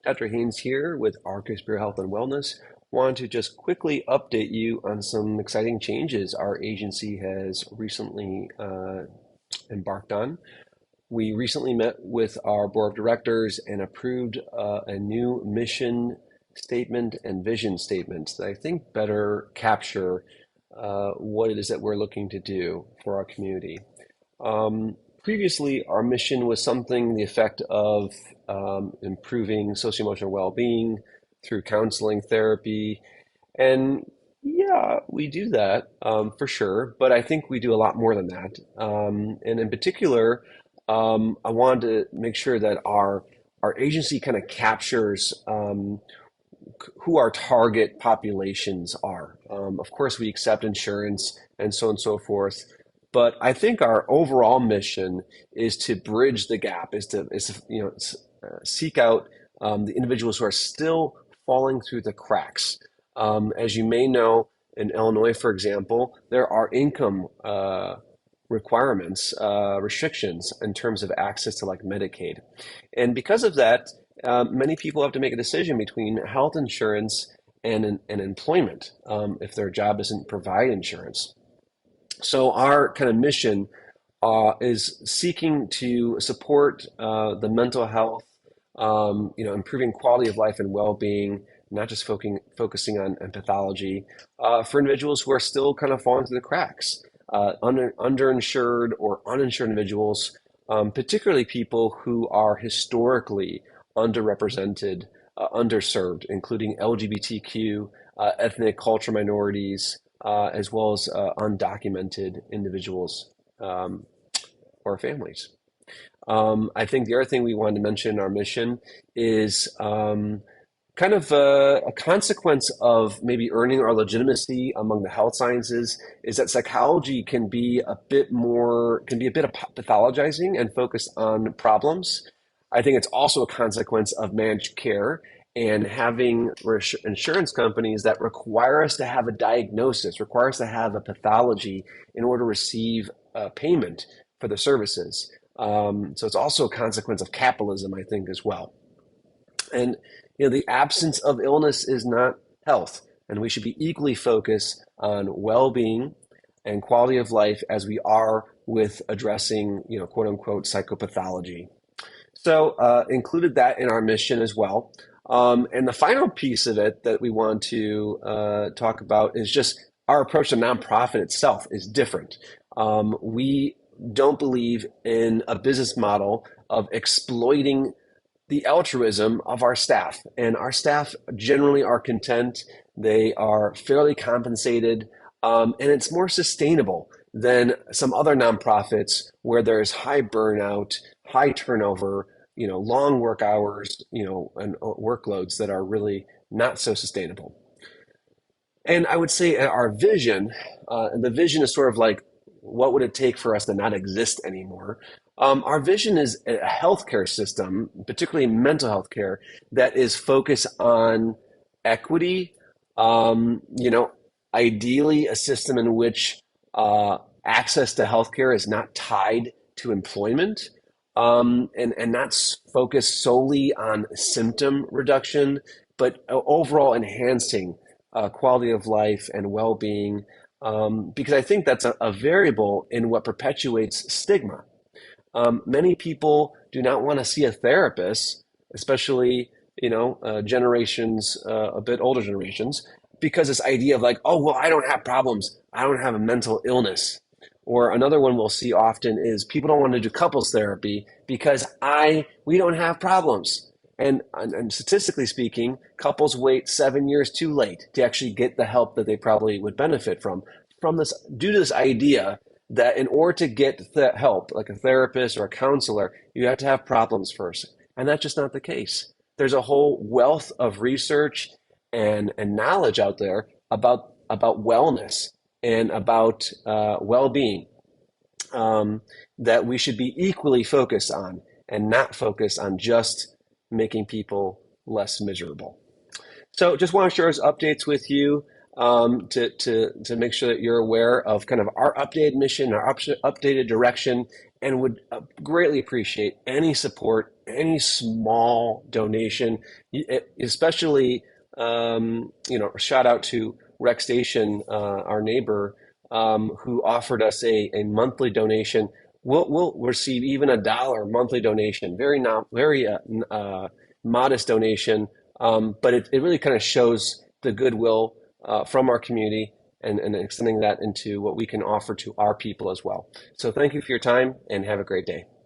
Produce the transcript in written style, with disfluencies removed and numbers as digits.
Dr. Haynes here with Arcus Health and Wellness. Want to just quickly update you on some exciting changes our agency has recently embarked on. We recently met with our board of directors and approved a new mission statement and vision statement that I think better capture what it is that we're looking to do for our community. Previously, our mission was something the effect of improving socio-emotional well-being through counseling, therapy, and yeah, we do that for sure. But I think we do a lot more than that. And in particular, I wanted to make sure that our agency kind of captures who our target populations are. Of course, we accept insurance and so on and so forth. But I think our overall mission is to bridge the gap, seek out the individuals who are still falling through the cracks. As you may know, in Illinois, for example, there are income requirements, restrictions in terms of access to like Medicaid. And because of that, many people have to make a decision between health insurance and employment if their job doesn't provide insurance. So our kind of mission is seeking to support the mental health, improving quality of life and well-being, not just focusing on pathology for individuals who are still kind of falling through the cracks, underinsured or uninsured individuals, particularly people who are historically underrepresented, underserved, including LGBTQ, ethnic culture minorities, as well as undocumented individuals or families. I think the other thing we wanted to mention in our mission is kind of a consequence of maybe earning our legitimacy among the health sciences is that psychology can be a bit of pathologizing and focused on problems. I think it's also a consequence of managed care and having insurance companies that require us to have a diagnosis, require us to have a pathology in order to receive payment for the services. So it's also a consequence of capitalism, I think, as well. And the absence of illness is not health, and we should be equally focused on well-being and quality of life as we are with addressing, quote unquote, psychopathology. So included that in our mission as well. And the final piece of it that we want to talk about is just our approach to nonprofit itself is different. We don't believe in a business model of exploiting the altruism of our staff. And our staff generally are content. They are fairly compensated, and it's more sustainable than some other nonprofits where there's high burnout, high turnover, long work hours, and workloads that are really not so sustainable. And I would say our vision, and the vision is sort of like, what would it take for us to not exist anymore? Our vision is a healthcare system, particularly mental health care, that is focused on equity, ideally a system in which access to healthcare is not tied to employment, and not focused solely on symptom reduction, but overall enhancing quality of life and well-being, because I think that's a variable in what perpetuates stigma. Many people do not want to see a therapist, especially generations, a bit older generations, because this idea of like, oh well, I don't have problems, I don't have a mental illness. Or another one we'll see often is people don't want to do couples therapy because we don't have problems. And statistically speaking, couples wait 7 years too late to actually get the help that they probably would benefit from this, due to this idea that in order to get the help, like a therapist or a counselor, you have to have problems first. And that's just not the case. There's a whole wealth of research and knowledge out there about wellness and about well-being, that we should be equally focused on and not focus on just making people less miserable. So just want to share those updates with you, to make sure that you're aware of kind of our updated mission, our updated direction, and would greatly appreciate any support, any small donation, especially, shout out to Rec Station, our neighbor, who offered us a monthly donation. We'll receive even a monthly donation, very not very modest donation, but it really kind of shows the goodwill from our community, and extending that into what we can offer to our people as well. So thank you for your time and have a great day.